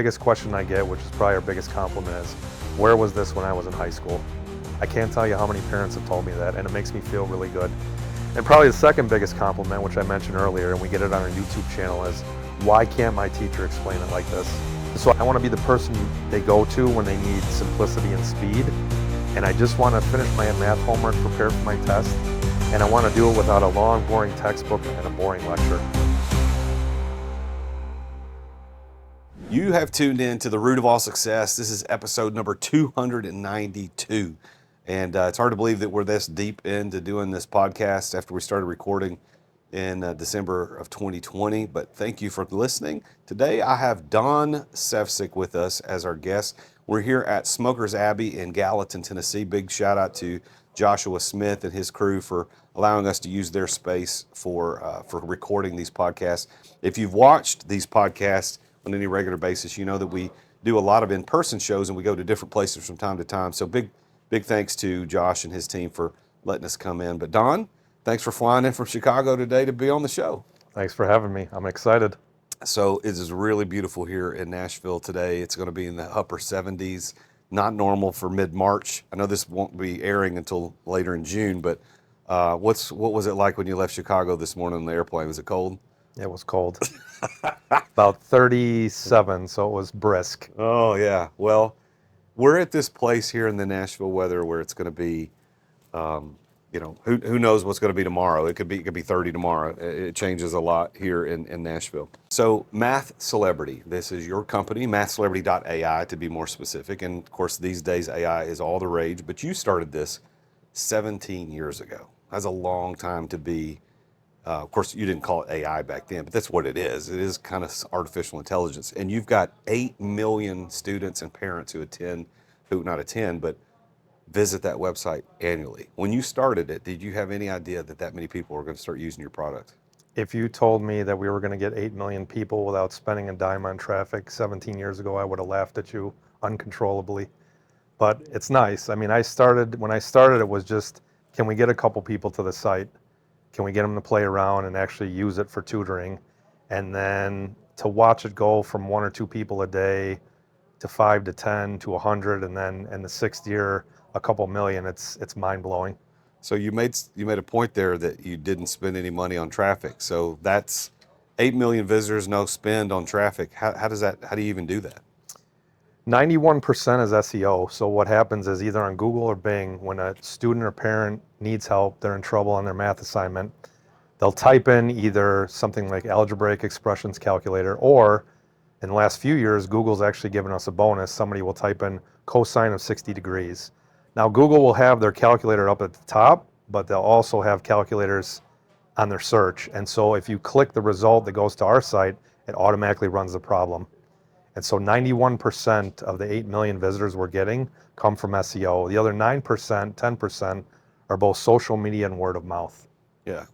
Biggest question I get, which is probably our biggest compliment, is where was this when I was in high school? I can't tell you how many parents have told me that, and it makes me feel really good. And probably the second biggest compliment, which I mentioned earlier, and we get it on our YouTube channel, is why can't my teacher explain it like this? So I want to be the person they go to when they need simplicity and speed, and I just want to finish my math homework, prepare for my test, and I want to do it without a long, boring textbook and a boring lecture. You have tuned in to The Root of All Success. This is episode number 292. And it's hard to believe that we're this deep into doing this podcast after we started recording in December of 2020. But thank you for listening. Today I have Don Sevcik with us as our guest. We're here at Smokers Abbey in Gallatin, Tennessee. Big shout out to Joshua Smith and his crew for allowing us to use their space for recording these podcasts. If you've watched these podcasts on any regular basis, you know that we do a lot of in-person shows and we go to different places from time to time. So big thanks to Josh and his team for letting us come in. But Don, thanks for flying in from Chicago today to be on the show. Thanks for having me. I'm excited. So it is really beautiful here in Nashville today. It's going to be in the upper 70s, not normal for mid-March. I know this won't be airing until later in June, but what was it like when you left Chicago this morning on the airplane? Was it cold? It was cold. About 37, so it was brisk. Oh, yeah. Well, we're at this place here in the Nashville weather where it's going to be, who knows what's going to be tomorrow. It could be 30 tomorrow. It changes a lot here in Nashville. So MathCelebrity, this is your company, MathCelebrity.ai to be more specific. And of course, these days AI is all the rage, but you started this 17 years ago. That's a long time to be. Of course, you didn't call it AI back then, but that's what it is. It is kind of artificial intelligence. And you've got 8 million students and parents who visit that website annually. When you started it, did you have any idea that many people were going to start using your product? If you told me that we were going to get 8 million people without spending a dime on traffic 17 years ago, I would have laughed at you uncontrollably. But it's nice. I mean, when I started, it was just, can we get a couple people to the site? Can we get them to play around and actually use it for tutoring? And then to watch it go from 1 or 2 people a day to 5 to 10 to 100, and then in the 6th year, a couple million, it's mind-blowing. So you made a point there that you didn't spend any money on traffic. So that's 8 million visitors, no spend on traffic. How do you even do that? 91% is SEO. So what happens is either on Google or Bing, when a student or parent needs help, they're in trouble on their math assignment, they'll type in either something like algebraic expressions calculator, or in the last few years, Google's actually given us a bonus. Somebody will type in cosine of 60 degrees. Now, Google will have their calculator up at the top, but they'll also have calculators on their search. And so if you click the result that goes to our site, it automatically runs the problem. And so 91% of the 8 million visitors we're getting come from SEO. The other 9%, 10% are both social media and word of mouth. Yeah.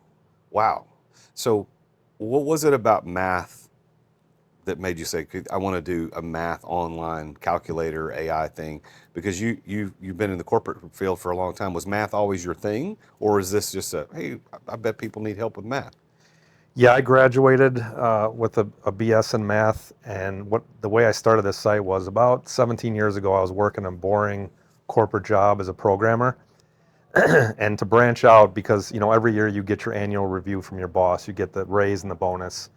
Wow. So what was it about math that made you say, I want to do a math online calculator AI thing? Because you've been in the corporate field for a long time. Was math always your thing? Or is this just hey, I bet people need help with math? Yeah, I graduated with a BS in math, and the way I started this site was about 17 years ago. I was working a boring corporate job as a programmer, and to branch out, because every year you get your annual review from your boss, you get the raise and the bonus,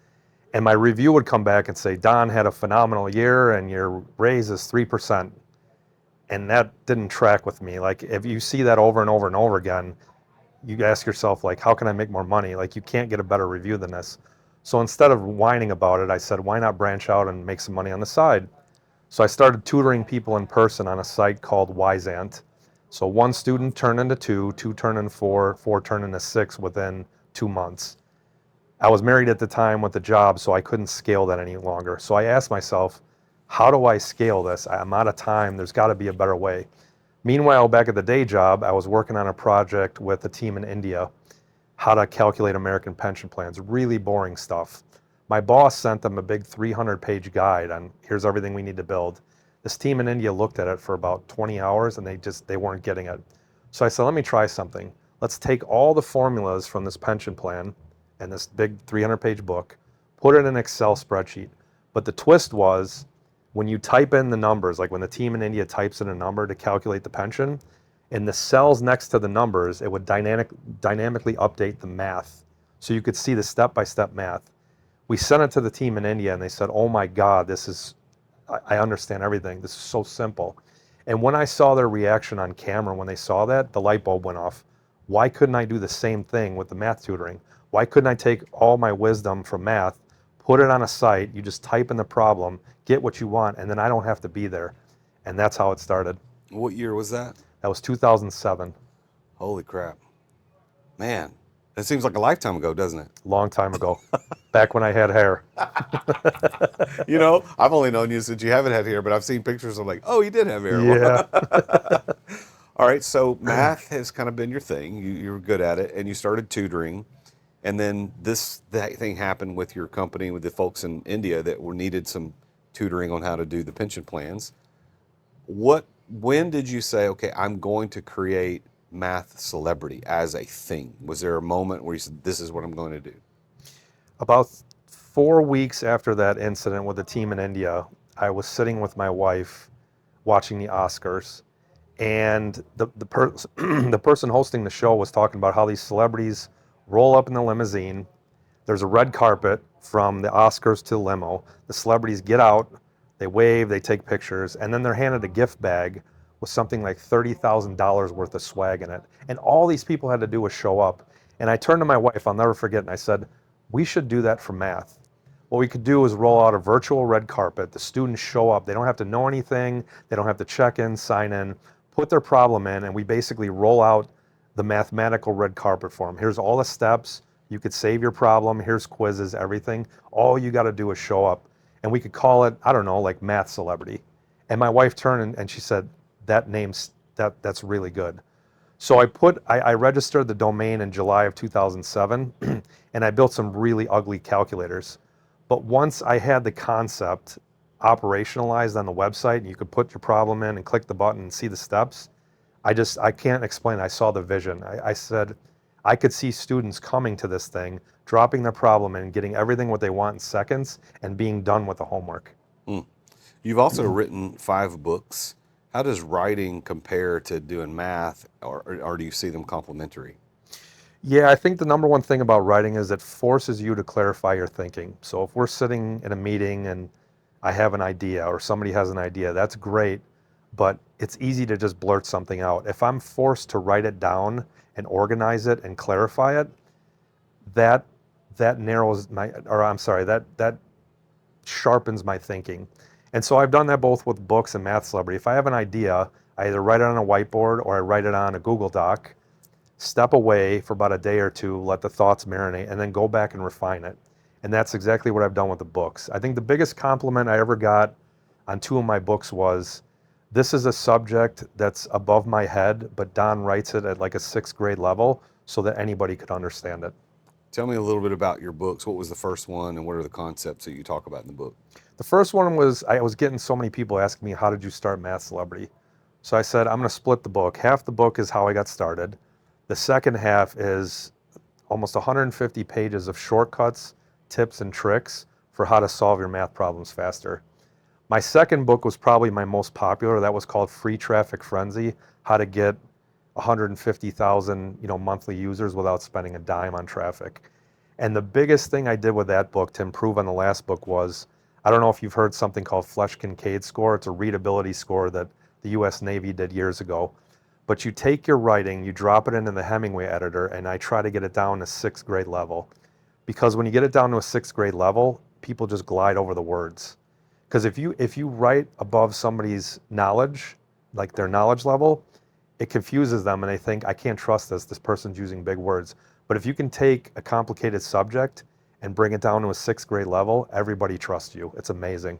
and my review would come back and say, Don had a phenomenal year, and your raise is 3%, and that didn't track with me. Like, if you see that over and over and over again, you ask yourself, like, how can I make more money? Like, you can't get a better review than this. So instead of whining about it, I said, why not branch out and make some money on the side? So I started tutoring people in person on a site called Wisant. So 1 student turned into 2, 2 turned into 4, 4 turned into 6 within 2 months. I was married at the time with a job, so I couldn't scale that any longer. So I asked myself, how do I scale this? I'm out of time. There's got to be a better way. Meanwhile, back at the day job, I was working on a project with a team in India, how to calculate American pension plans, really boring stuff. My boss sent them a big 300-page guide on here's everything we need to build. This team in India looked at it for about 20 hours and they weren't getting it. So I said, let me try something. Let's take all the formulas from this pension plan and this big 300-page book, put it in an Excel spreadsheet. But the twist was, When you type in the numbers, like when the team in India types in a number to calculate the pension, in the cells next to the numbers, it would dynamically update the math. So you could see the step-by-step math. We sent it to the team in India and they said, oh my God, I understand everything. This is so simple. And when I saw their reaction on camera, when they saw that, the light bulb went off. Why couldn't I do the same thing with the math tutoring? Why couldn't I take all my wisdom from math, put it on a site, you just type in the problem, get what you want, and then I don't have to be there. And that's how it started. What year was that? That was 2007. Holy crap. Man, that seems like a lifetime ago, doesn't it? Long time ago, back when I had hair. You know, I've only known you since you haven't had hair, but I've seen pictures. I'm like, oh, you did have hair. Yeah. All right, so math has kind of been your thing. You were good at it, and you started tutoring. And then that thing happened with your company, with the folks in India that needed some tutoring on how to do the pension plans. When did you say, okay, I'm going to create MathCelebrity as a thing? Was there a moment where you said, this is what I'm going to do? About 4 weeks after that incident with the team in India, I was sitting with my wife watching the Oscars, and the person hosting the show was talking about how these celebrities roll up in the limousine. There's a red carpet from the Oscars to the limo. The celebrities get out, they wave, they take pictures, and then they're handed a gift bag with something like $30,000 worth of swag in it. And all these people had to do was show up. And I turned to my wife, I'll never forget, and I said, we should do that for math. What we could do is roll out a virtual red carpet. The students show up. They don't have to know anything. They don't have to check in, sign in, put their problem in, and we basically roll out the mathematical red carpet for them. Here's all the steps. You could save your problem. Here's quizzes, everything. All you got to do is show up. And we could call it, I don't know, like Math Celebrity. And my wife turned and she said, that's really good. So I registered the domain in July of 2007, and I built some really ugly calculators. But once I had the concept operationalized on the website, and you could put your problem in and click the button and see the steps, I can't explain. I saw the vision. I said, I could see students coming to this thing, dropping their problem in, getting everything what they want in seconds, and being done with the homework. You've also written 5 books. How does writing compare to doing math, or do you see them complementary? Yeah, I think the number one thing about writing is it forces you to clarify your thinking. So if we're sitting in a meeting and I have an idea or somebody has an idea, that's great, but it's easy to just blurt something out. If I'm forced to write it down and organize it and clarify it, that sharpens my thinking. And so I've done that both with books and MathCelebrity. If I have an idea, I either write it on a whiteboard or I write it on a Google Doc, step away for about a day or two, let the thoughts marinate, and then go back and refine it. And that's exactly what I've done with the books. I think the biggest compliment I ever got on 2 of my books was, this is a subject that's above my head, but Don writes it at like a 6th grade level so that anybody could understand it. Tell me a little bit about your books. What was the first one, and what are the concepts that you talk about in the book? The first one was, I was getting so many people asking me, how did you start MathCelebrity? So I said, I'm going to split the book. Half the book is how I got started. The second half is almost 150 pages of shortcuts, tips, and tricks for how to solve your math problems faster. My second book was probably my most popular. That was called Free Traffic Frenzy, how to get 150,000 monthly users without spending a dime on traffic. And the biggest thing I did with that book to improve on the last book was, I don't know if you've heard something called Flesch-Kincaid score. It's a readability score that the US Navy did years ago. But you take your writing, you drop it into the Hemingway editor, and I try to get it down to 6th grade level. Because when you get it down to a 6th grade level, people just glide over the words. Because if you write above somebody's knowledge, like their knowledge level, it confuses them and they think, I can't trust this person's using big words. But if you can take a complicated subject and bring it down to a 6th grade level, everybody trusts you. It's amazing.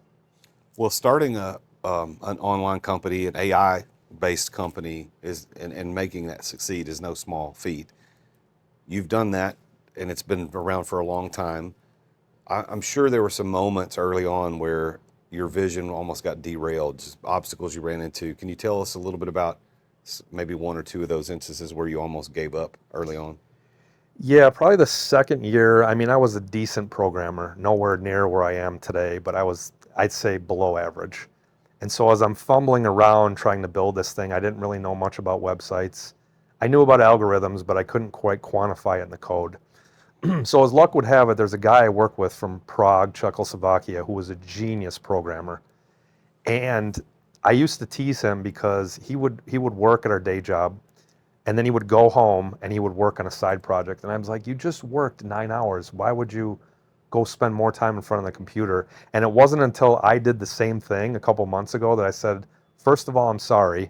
Well, starting an online company, an AI-based company, and making that succeed is no small feat. You've done that, and it's been around for a long time. I'm sure there were some moments early on where your vision almost got derailed, just obstacles you ran into. Can you tell us a little bit about maybe 1 or 2 of those instances where you almost gave up early on? Yeah, probably the second year. I mean, I was a decent programmer, nowhere near where I am today, but I was I'd say below average. And so as I'm fumbling around trying to build this thing, I didn't really know much about websites. I knew about algorithms, but I couldn't quite quantify it in the code. So as luck would have it, there's a guy I work with from Prague, Czechoslovakia, who was a genius programmer. And I used to tease him because he would work at our day job, and then he would go home and he would work on a side project. And I was like, you just worked 9 hours. Why would you go spend more time in front of the computer? And it wasn't until I did the same thing a couple months ago that I said, first of all, I'm sorry.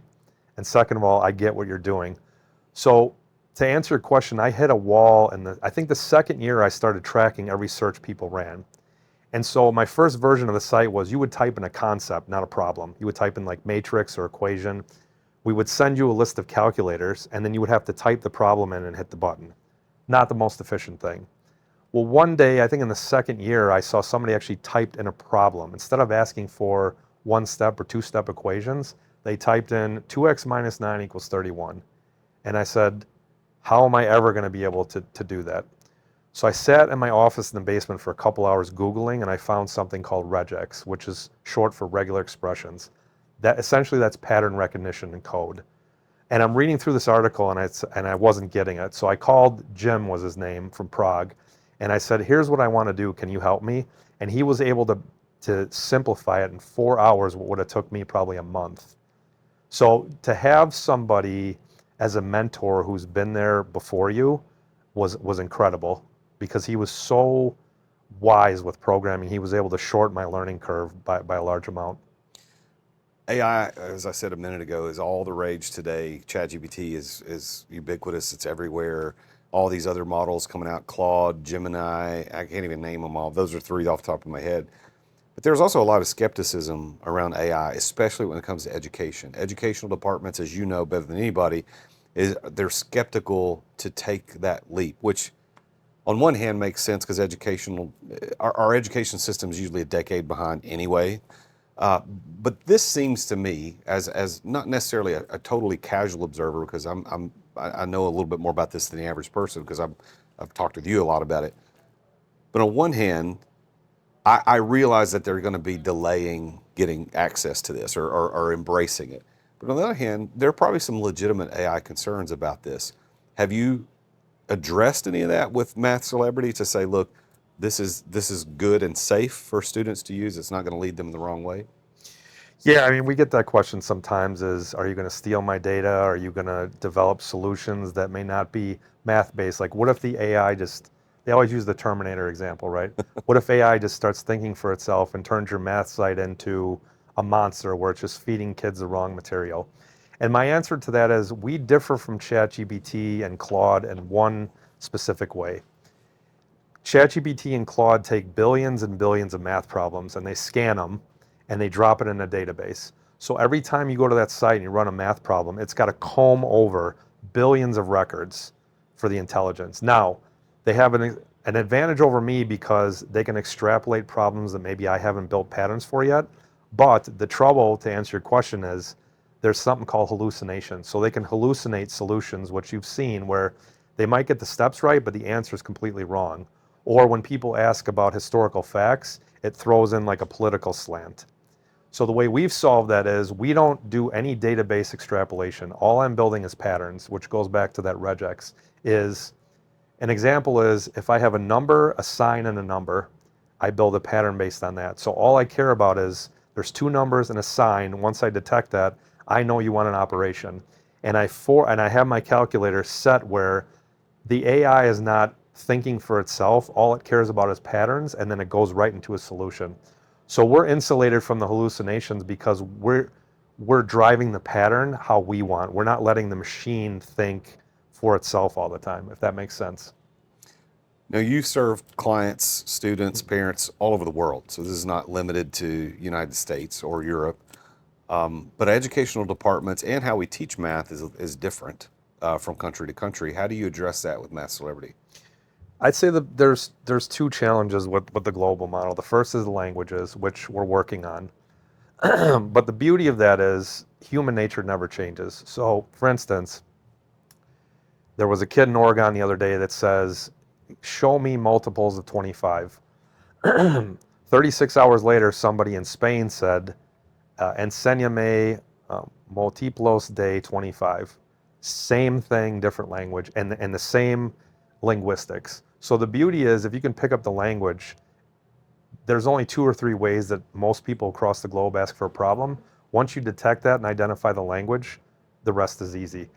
And second of all, I get what you're doing. So to answer your question, I hit a wall, and I think the second year I started tracking every search people ran. And so my first version of the site was you would type in a concept, not a problem. You would type in like matrix or equation. We would send you a list of calculators, and then you would have to type the problem in and hit the button. Not the most efficient thing. Well, one day, I think in the second year, I saw somebody actually typed in a problem. Instead of asking for one-step or two-step equations, they typed in 2x minus 9 equals 31. And I said, how am I ever going to be able to do that? So I sat in my office in the basement for a couple hours Googling, and I found something called regex, which is short for regular expressions. That essentially, that's pattern recognition in code. And I'm reading through this article, and I wasn't getting it. So I called Jim, was his name, from Prague, and I said, here's what I want to do. Can you help me? And he was able to simplify it in 4 hours, what would have took me probably a month. So to have somebody as a mentor who's been there before you was incredible, because he was so wise with programming. He was able to shorten my learning curve by a large amount. AI, as I said a minute ago, is all the rage today. ChatGPT is ubiquitous. It's everywhere. All these other models coming out, Claude, Gemini, I can't even name them all. Those are three off the top of my head. But there's also a lot of skepticism around AI, especially when it comes to education. Educational departments, as you know better than anybody, they're skeptical to take that leap, which on one hand makes sense because our education system is usually a decade behind anyway. But this seems to me, as not necessarily a totally casual observer, because I know a little bit more about this than the average person because I've talked with you a lot about it. But on one hand, I realize that they're going to be delaying getting access to this or embracing it. But on the other hand, there are probably some legitimate AI concerns about this. Have you addressed any of that with MathCelebrity to say, look, this is good and safe for students to use? It's not going to lead them the wrong way? Yeah, I mean, we get that question sometimes is, are you going to steal my data? Are you going to develop solutions that may not be math-based? Like, what if the AI they always use the Terminator example, right? What if AI just starts thinking for itself and turns your math site into a monster where it's just feeding kids the wrong material? And my answer to that is we differ from ChatGPT and Claude in one specific way. ChatGPT and Claude take billions and billions of math problems and they scan them and they drop it in a database. So every time you go to that site and you run a math problem, it's got to comb over billions of records for the intelligence. Now, they have an advantage over me because they can extrapolate problems that maybe I haven't built patterns for yet. But the trouble, to answer your question, is there's something called hallucination. So they can hallucinate solutions, which you've seen, where they might get the steps right, but the answer is completely wrong. Or when people ask about historical facts, it throws in like a political slant. So the way we've solved that is we don't do any database extrapolation. All I'm building is patterns, which goes back to that regex. An example is if I have a number, a sign, and a number, I build a pattern based on that. So all I care about is there's two numbers and a sign. Once I detect that, I know you want an operation. And I have my calculator set where the AI is not thinking for itself. All it cares about is patterns, and then it goes right into a solution. So we're insulated from the hallucinations because we're driving the pattern how we want. We're not letting the machine think for itself all the time, if that makes sense. Now, you serve clients, students, parents all over the world. So this is not limited to United States or Europe. But educational departments and how we teach math is different from country to country. How do you address that with MathCelebrity? I'd say that there's two challenges with the global model. The first is the languages, which we're working on. But the beauty of that is human nature never changes. So, for instance, there was a kid in Oregon the other day that says, show me multiples of 25. 36 hours later, somebody in Spain said, enséñame múltiplos de 25. Same thing, different language, and the same linguistics. So the beauty is, if you can pick up the language, there's only 2 or 3 ways that most people across the globe ask for a problem. Once you detect that and identify the language, the rest is easy.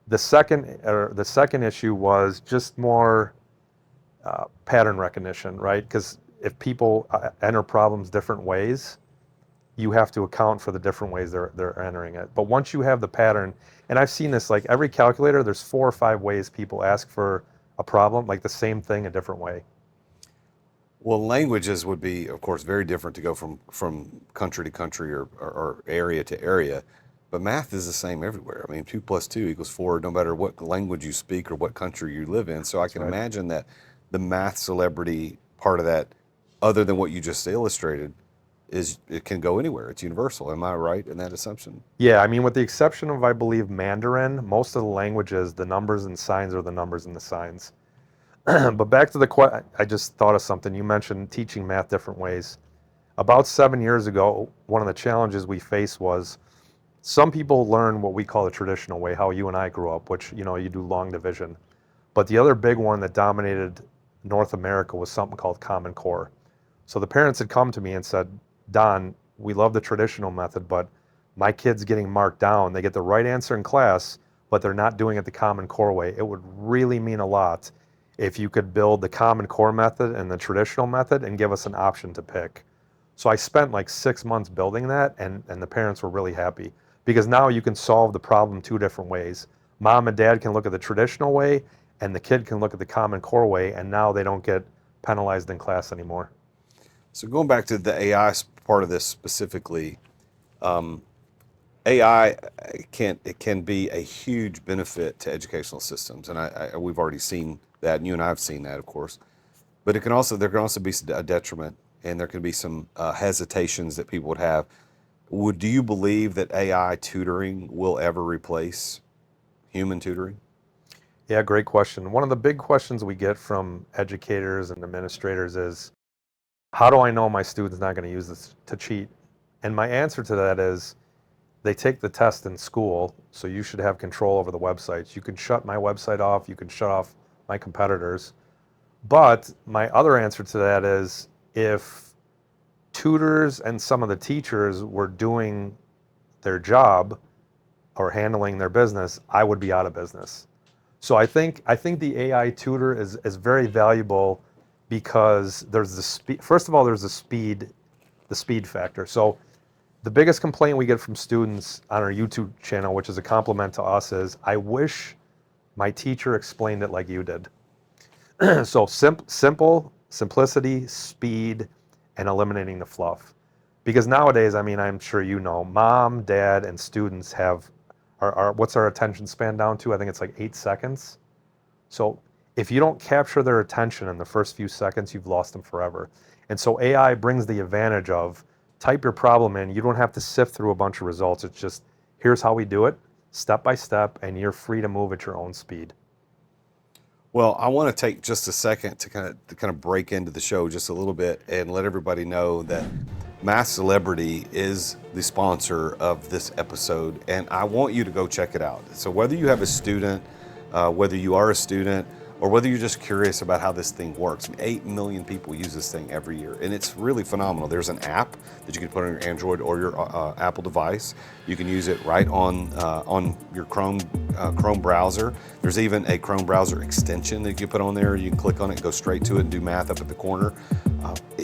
The second issue was just more pattern recognition, right? Because if people enter problems different ways, you have to account for the different ways they're entering it. But once you have the pattern, and I've seen this, like every calculator, there's 4 or 5 ways people ask for a problem, like the same thing a different way. Well, languages would be, of course, very different to go from country to country or area to area. But math is the same everywhere. I mean, 2 + 2 = 4, no matter what language you speak or what country you live in. So I can imagine that the math celebrity part of that, other than what you just illustrated, is it can go anywhere. It's universal. Am I right in that assumption? Yeah, I mean, with the exception of, I believe, Mandarin, most of the languages, the numbers and signs are the numbers and the signs. But back to the question, I just thought of something. You mentioned teaching math different ways. About 7 years ago, one of the challenges we faced was some people learn what we call the traditional way, how you and I grew up, which, you do long division. But the other big one that dominated North America was something called Common Core. So the parents had come to me and said, Don, we love the traditional method, but my kid's getting marked down. They get the right answer in class, but they're not doing it the Common Core way. It would really mean a lot if you could build the Common Core method and the traditional method and give us an option to pick. So I spent like 6 months building that, and the parents were really happy because now you can solve the problem 2 different ways. Mom and dad can look at the traditional way, and the kid can look at the Common Core way, and now they don't get penalized in class anymore. So going back to the AI part of this specifically, AI can be a huge benefit to educational systems, and we've already seen that, and you and I have seen that, of course. But there can also be a detriment, and there can be some hesitations that people would have. Do you believe that AI tutoring will ever replace human tutoring? Yeah, great question. One of the big questions we get from educators and administrators is, how do I know my student's not going to use this to cheat? And my answer to that is, they take the test in school, so you should have control over the websites. You can shut my website off, you can shut off my competitors. But my other answer to that is, if tutors and some of the teachers were doing their job or handling their business, I would be out of business. So I think the AI tutor is very valuable because there's the speed. First of all, there's the speed factor. So the biggest complaint we get from students on our YouTube channel, which is a compliment to us, is, I wish my teacher explained it like you did. So simplicity, speed, and eliminating the fluff. Because nowadays, I mean, I'm sure you know, mom, dad, and students have what's our attention span down to? I think it's like 8 seconds. So if you don't capture their attention in the first few seconds, you've lost them forever. And so AI brings the advantage of, type your problem in. You don't have to sift through a bunch of results. It's just, here's how we do it, step by step, and you're free to move at your own speed. Well, I want to take just a second to kind of break into the show just a little bit and let everybody know that Math Celebrity is the sponsor of this episode, and I want you to go check it out. So whether you have a student, whether you are a student, or whether you're just curious about how this thing works. 8 million people use this thing every year, and it's really phenomenal. There's an app that you can put on your Android or your Apple device. You can use it right on your Chrome browser. There's even a Chrome browser extension that you can put on there. You can click on it, go straight to it, and do math up at the corner.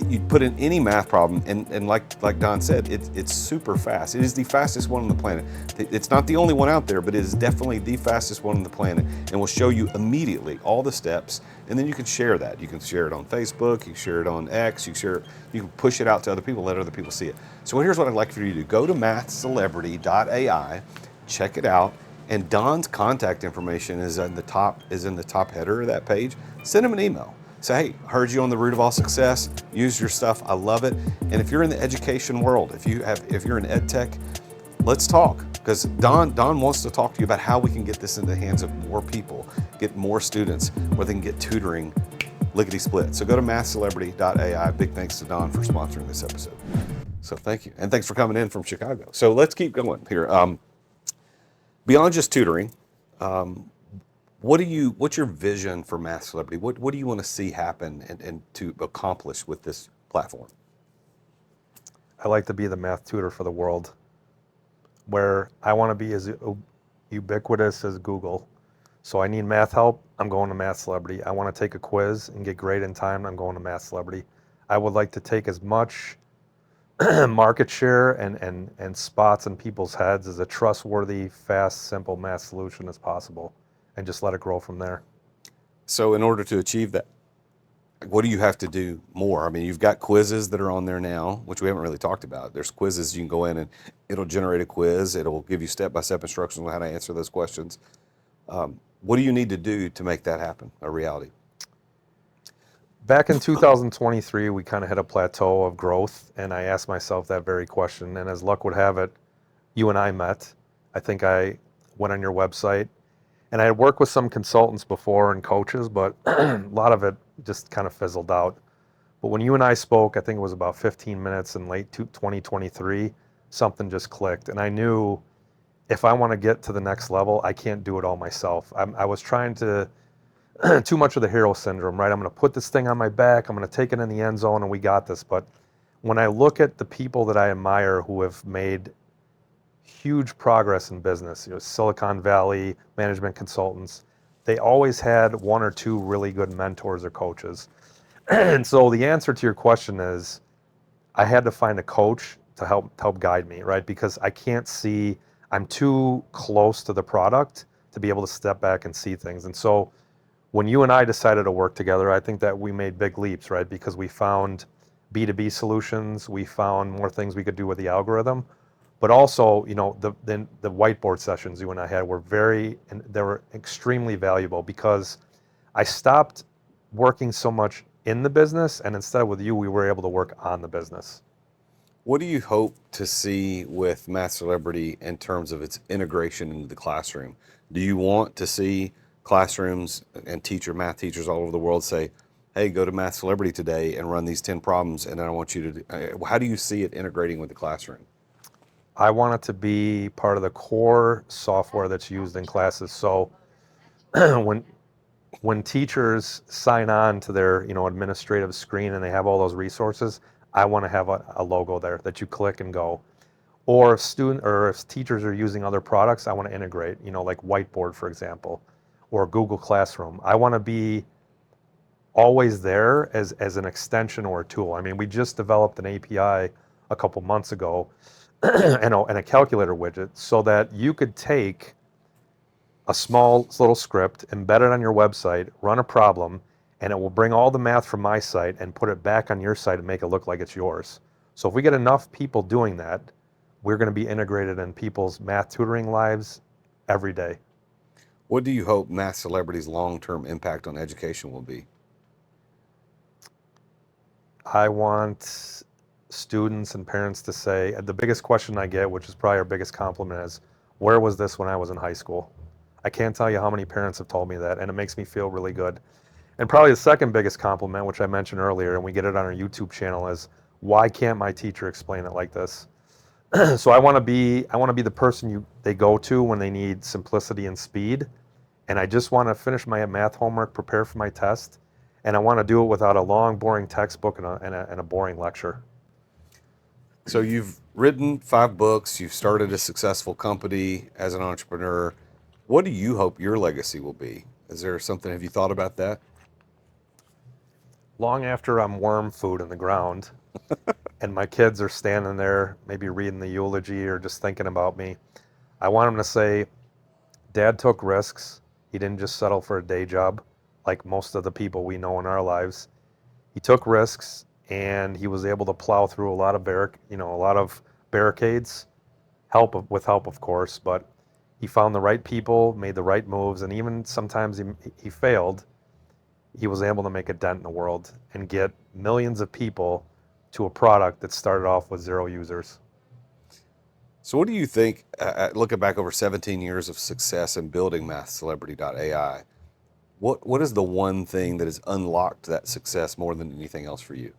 You put in any math problem, and like Don said, it's super fast. It is the fastest one on the planet. It's not the only one out there, but it is definitely the fastest one on the planet, and will show you immediately all the steps, and then you can share that. You can share it on Facebook, you can share it on X, you can push it out to other people, let other people see it. So here's what I'd like for you to do. Go to MathCelebrity.ai, check it out, and Don's contact information is in the top header of that page. Send him an email. Say, hey, heard you on the Root of All Success. Use your stuff. I love it. And if you're in the education world, if you're in edtech, let's talk. Because Don wants to talk to you about how we can get this in the hands of more people, get more students, where they can get tutoring lickety split. So go to MathCelebrity.ai. Big thanks to Don for sponsoring this episode. So thank you. And thanks for coming in from Chicago. So let's keep going here. Beyond just tutoring, what's your vision for Math Celebrity? What do you want to see happen and to accomplish with this platform? I like to be the math tutor for the world, where I want to be as ubiquitous as Google. So I need math help, I'm going to Math Celebrity. I want to take a quiz and get grade in time, I'm going to Math Celebrity. I would like to take as much market share and spots in people's heads as a trustworthy, fast, simple math solution as possible, and just let it grow from there. So in order to achieve that, what do you have to do more? I mean, you've got quizzes that are on there now, which we haven't really talked about. There's quizzes you can go in and it'll generate a quiz. It'll give you step-by-step instructions on how to answer those questions. What do you need to do to make that happen, a reality? Back in 2023, we kind of hit a plateau of growth, and I asked myself that very question. And as luck would have it, you and I met. I think I went on your website, and I had worked with some consultants before and coaches, but a lot of it just kind of fizzled out. But when you and I spoke, I think it was about 15 minutes in late 2023, something just clicked. And I knew if I want to get to the next level, I can't do it all myself. I was trying to, too much of the hero syndrome, right? I'm going to put this thing on my back, I'm going to take it in the end zone, and we got this. But when I look at the people that I admire who have made huge progress in business, Silicon Valley management consultants, they always had one or two really good mentors or coaches. And so the answer to your question is, I had to find a coach to help guide me, right? Because I can't see, I'm too close to the product to be able to step back and see things. And so when you and I decided to work together, I think that we made big leaps, right? Because we found B2B solutions, we found more things we could do with the algorithm, but also, the whiteboard sessions you and I had were they were extremely valuable, because I stopped working so much in the business, and instead with you, we were able to work on the business. What do you hope to see with Math Celebrity in terms of its integration into the classroom? Do you want to see classrooms and math teachers all over the world say, hey, go to Math Celebrity today and run these 10 problems, and I want you to, how do you see it integrating with the classroom? I want it to be part of the core software that's used in classes. So when teachers sign on to their administrative screen and they have all those resources, I want to have a logo there that you click and go. Or if teachers are using other products, I want to integrate, like Whiteboard, for example, or Google Classroom. I want to be always there as an extension or a tool. I mean, we just developed an API a couple months ago and a calculator widget, so that you could take a small little script, embed it on your website, run a problem, and it will bring all the math from my site and put it back on your site and make it look like it's yours. So if we get enough people doing that, we're going to be integrated in people's math tutoring lives every day. What do you hope Math Celebrity's long-term impact on education will be? I want students and parents to say, the biggest question I get, which is probably our biggest compliment, is, where was this when I was in high school? I can't tell you how many parents have told me that, and it makes me feel really good. And probably the second biggest compliment, which I mentioned earlier, and we get it on our YouTube channel, is, why can't my teacher explain it like this? So I want to be the person they go to when they need simplicity and speed, and I just want to finish my math homework, prepare for my test, and I want to do it without a long, boring textbook and a boring lecture. So you've written 5 books, you've started a successful company as an entrepreneur. What do you hope your legacy will be? Is there something, have you thought about that? Long after I'm worm food in the ground and my kids are standing there maybe reading the eulogy or just thinking about me, I want them to say, Dad took risks. He didn't just settle for a day job like most of the people we know in our lives. He took risks, and he was able to plow through a lot of barricades, with help, of course, but he found the right people, made the right moves, and even sometimes he failed. He was able to make a dent in the world and get millions of people to a product that started off with 0 users. So what do you think, looking back over 17 years of success in building MathCelebrity.ai, What is the one thing that has unlocked that success more than anything else for you?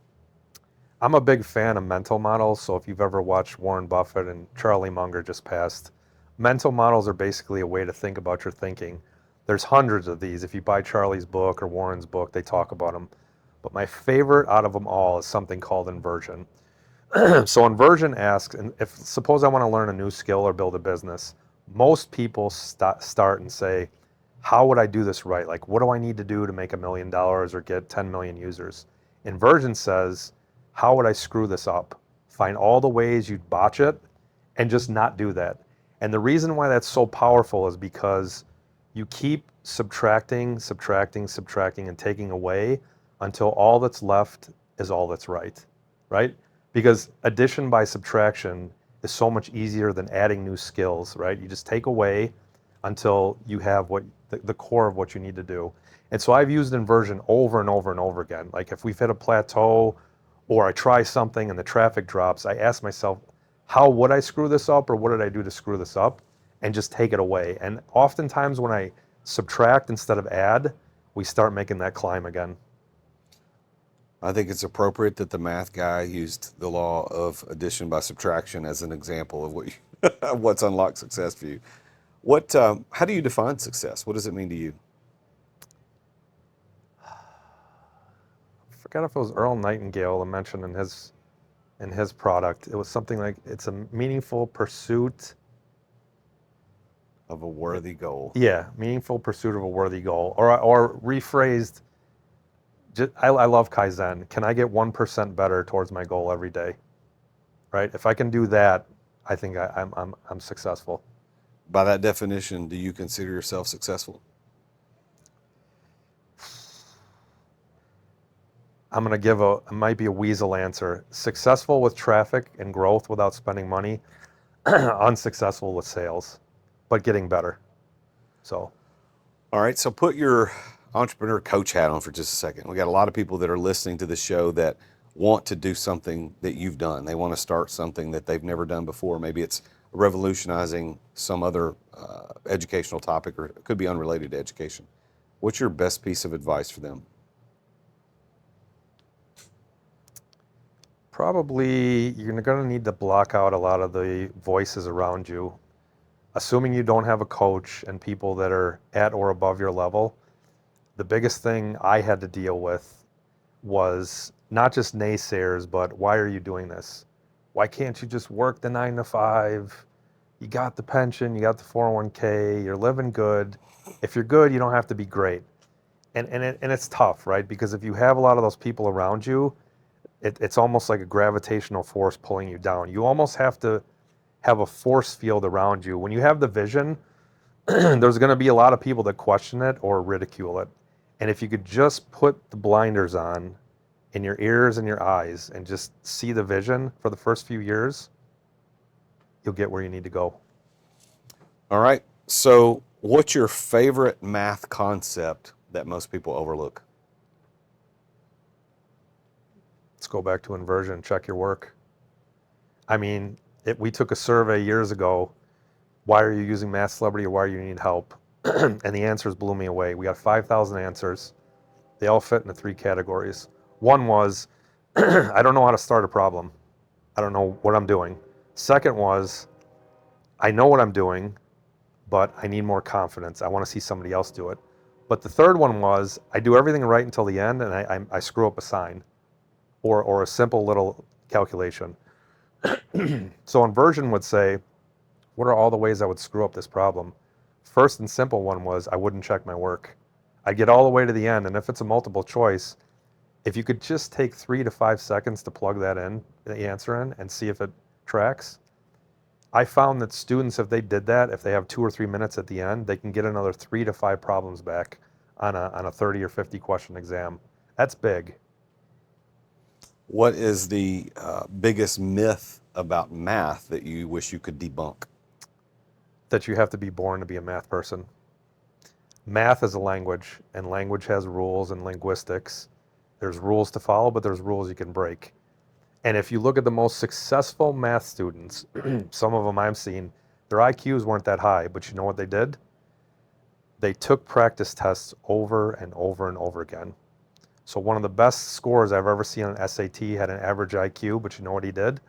I'm a big fan of mental models. So if you've ever watched Warren Buffett and Charlie Munger just passed, mental models are basically a way to think about your thinking. There's hundreds of these. If you buy Charlie's book or Warren's book, they talk about them. But my favorite out of them all is something called inversion. So inversion asks, and if suppose I want to learn a new skill or build a business, most people start and say, how would I do this right? Like, what do I need to do to make $1 million or get 10 million users? Inversion says, how would I screw this up? Find all the ways you'd botch it and just not do that. And the reason why that's so powerful is because you keep subtracting, subtracting, subtracting, and taking away until all that's left is all that's right, right? Because addition by subtraction is so much easier than adding new skills, right? You just take away until you have what the core of what you need to do. And so I've used inversion over and over and over again. Like if we've hit a plateau or I try something and the traffic drops, I ask myself, how would I screw this up or what did I do to screw this up? And just take it away. And oftentimes when I subtract instead of add, we start making that climb again. I think it's appropriate that the math guy used the law of addition by subtraction as an example of what's unlocked success for you. How do you define success? What does it mean to you? I forgot if it was Earl Nightingale that mentioned in his product. It was something like it's a meaningful pursuit. Of a worthy goal. Yeah, meaningful pursuit of a worthy goal. Or rephrased, I love Kaizen. Can I get 1% better towards my goal every day? Right? If I can do that, I think I'm successful. By that definition, do you consider yourself successful? I'm going to give it might be a weasel answer. Successful with traffic and growth without spending money, unsuccessful with sales, but getting better. So, All right, so put your entrepreneur coach hat on for just a second. We got a lot of people that are listening to this show that want to do something that you've done. They want to start something that they've never done before. Maybe it's revolutionizing some other educational topic, or it could be unrelated to education. What's your best piece of advice for them? probably you're going to need to block out a lot of the voices around you. Assuming you don't have a coach and people that are at or above your level, the biggest thing I had to deal with was not just naysayers, but why are you doing this? Why can't you just work the 9 to 5? You got the pension, you got the 401k, you're living good. If you're good, you don't have to be great. And it's tough, right? Because if you have a lot of those people around you, it's almost like a gravitational force pulling you down. You almost have to have a force field around you. When you have the vision, there's going to be a lot of people that question it or ridicule it. And if you could just put the blinders on in your ears and your eyes and just see the vision for the first few years, you'll get where you need to go. All right, so what's your favorite math concept that most people overlook? Let's go back to inversion, check your work. I mean, we took a survey years ago, why are you using MathCelebrity or why do you need help? And the answers blew me away. We got 5,000 answers. They all fit into 3 categories. One was, I don't know how to start a problem. I don't know what I'm doing. Second was, I know what I'm doing, but I need more confidence. I want to see somebody else do it. But the third one was, I do everything right until the end and I screw up a sign or a simple little calculation. So inversion would say, what are all the ways I would screw up this problem? First and simple one was I wouldn't check my work. I'd get all the way to the end, and if it's a multiple choice, if you could just take 3 to 5 seconds to plug that in, the answer in, and see if it tracks, I found that students, if they did that, if they have 2 or 3 minutes at the end, they can get another 3 to 5 problems back on a 30 or 50 question exam. That's big. What is the biggest myth about math that you wish you could debunk? That you have to be born to be a math person. Math is a language, and language has rules and linguistics. There's rules to follow, but there's rules you can break. And if you look at the most successful math students, some of them I've seen, their IQs weren't that high, but you know what they did? they took practice tests over and over and over again. So one of the best scores I've ever seen on SAT had an average IQ, but you know what he did?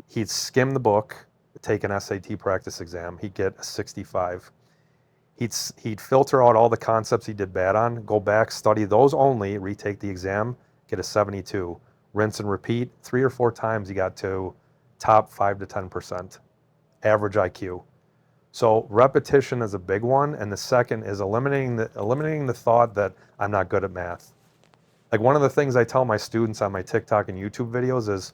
He'd skim the book, take an SAT practice exam, he'd get a 65. He'd filter out all the concepts he did bad on, go back, study those only, retake the exam, get a 72. Rinse and repeat 3 or 4 times, he got to top 5 to 10% average IQ. So repetition is a big one, and the second is eliminating the thought that I'm not good at math. Like one of the things I tell my students on my TikTok and YouTube videos is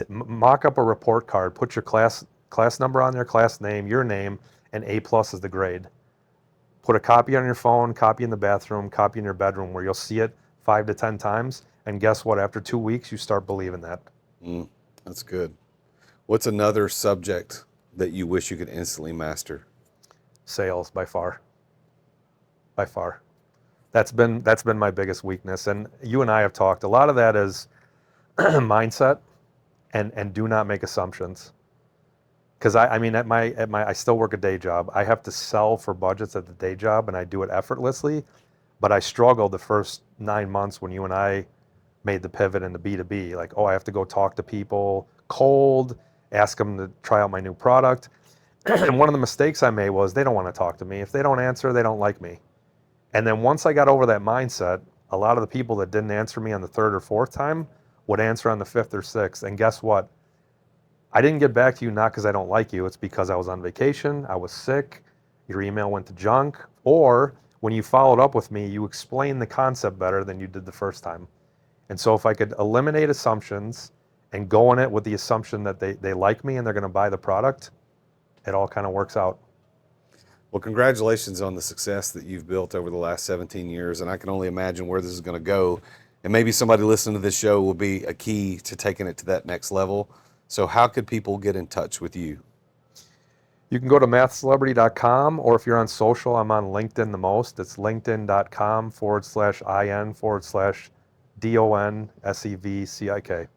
mock up a report card, put your class number on there, class name, your name, and A+ is the grade. Put a copy on your phone, copy in the bathroom, copy in your bedroom where you'll see it 5 to 10 times, and guess what? After 2 weeks, you start believing that. That's good. What's another subject that you wish you could instantly master? Sales, by far. By far. That's been my biggest weakness. And you and I have talked. A lot of that is mindset and do not make assumptions. Because I mean, I still work a day job. I have to sell for budgets at the day job, and I do it effortlessly. But I struggled the first 9 months when you and I made the pivot into B2B. Like, I have to go talk to people cold, ask them to try out my new product. And one of the mistakes I made was they don't want to talk to me. If they don't answer, they don't like me. And then once I got over that mindset, a lot of the people that didn't answer me on the 3rd or 4th time would answer on the 5th or 6th. And guess what? I didn't get back to you not because I don't like you. It's because I was on vacation, I was sick, your email went to junk, or when you followed up with me, you explained the concept better than you did the first time. And so if I could eliminate assumptions and go in it with the assumption that they like me and they're going to buy the product, it all kind of works out. Well, congratulations on the success that you've built over the last 17 years. And I can only imagine where this is going to go. And maybe somebody listening to this show will be a key to taking it to that next level. So how could people get in touch with you? You can go to MathCelebrity.com, or if you're on social, I'm on LinkedIn the most. It's linkedin.com/IN/DONSEVCIK.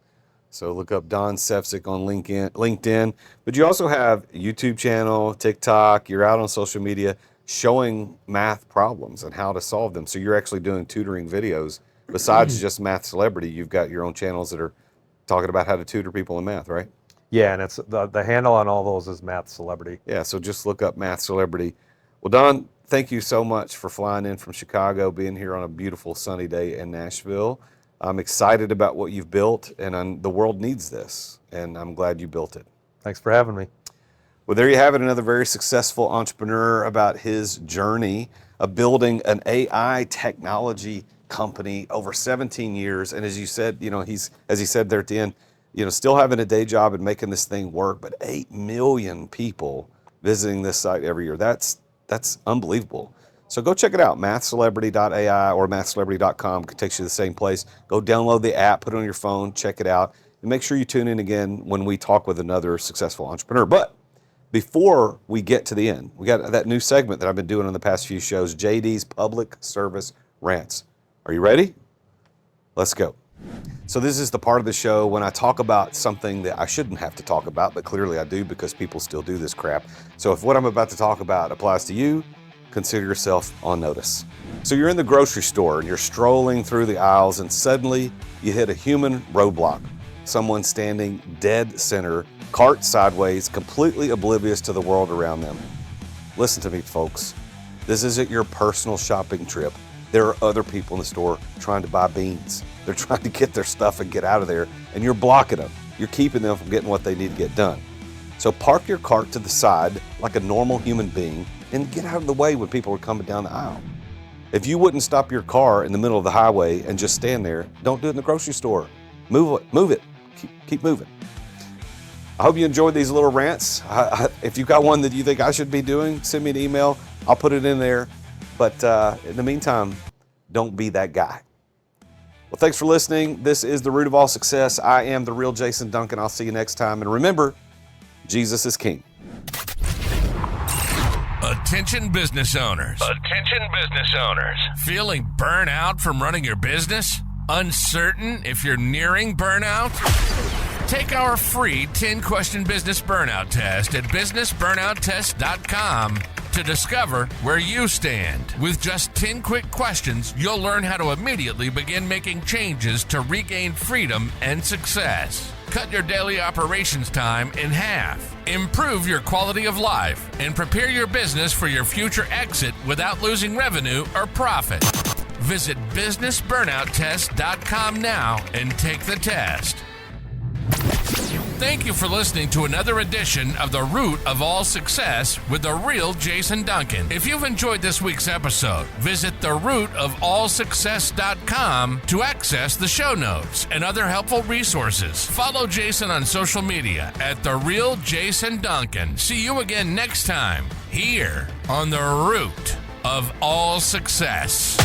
So look up Don Sevcik on LinkedIn. But you also have a YouTube channel, TikTok. You're out on social media showing math problems and how to solve them. So you're actually doing tutoring videos. Besides just Math Celebrity, you've got your own channels that are talking about how to tutor people in math, right? Yeah, and it's the handle on all those is Math Celebrity. Yeah, so just look up Math Celebrity. Well, Don, thank you so much for flying in from Chicago, being here on a beautiful sunny day in Nashville. I'm excited about what you've built, and the world needs this, and I'm glad you built it. Thanks for having me. Well, there you have it, another very successful entrepreneur about his journey of building an AI technology company over 17 years. And as you said, as he said there at the end, still having a day job and making this thing work, but 8 million people visiting this site every year. That's unbelievable. So go check it out, MathCelebrity.ai or MathCelebrity.com. It takes you to the same place. Go download the app, put it on your phone, check it out, and make sure you tune in again when we talk with another successful entrepreneur. But before we get to the end, we got that new segment that I've been doing on the past few shows, JD's Public Service Rants. Are you ready? Let's go. So this is the part of the show when I talk about something that I shouldn't have to talk about, but clearly I do because people still do this crap. So if what I'm about to talk about applies to you, consider yourself on notice. So you're in the grocery store and you're strolling through the aisles and suddenly you hit a human roadblock. Someone standing dead center, cart sideways, completely oblivious to the world around them. Listen to me, folks. This isn't your personal shopping trip. There are other people in the store trying to buy beans. They're trying to get their stuff and get out of there, and you're blocking them. You're keeping them from getting what they need to get done. So park your cart to the side like a normal human being and get out of the way when people are coming down the aisle. If you wouldn't stop your car in the middle of the highway and just stand there, don't do it in the grocery store. Move it. Keep moving. I hope you enjoyed these little rants. If you've got one that you think I should be doing, send me an email. I'll put it in there. But in the meantime, don't be that guy. Well, thanks for listening. This is The Root of All Success. I am the real Jason Duncan. I'll see you next time. And remember, Jesus is King. Attention business owners. Attention business owners. Feeling burnout from running your business? Uncertain if you're nearing burnout? Take our free 10-question business burnout test at businessburnouttest.com to discover where you stand. With just 10 quick questions, you'll learn how to immediately begin making changes to regain freedom and success. Cut your daily operations time in half. Improve your quality of life and prepare your business for your future exit without losing revenue or profit. Visit businessburnouttest.com now and take the test. Thank you for listening to another edition of The Root of All Success with the real Jason Duncan. If you've enjoyed this week's episode, visit therootofallsuccess.com to access the show notes and other helpful resources. Follow Jason on social media at The Real Jason Duncan. See you again next time here on The Root of All Success.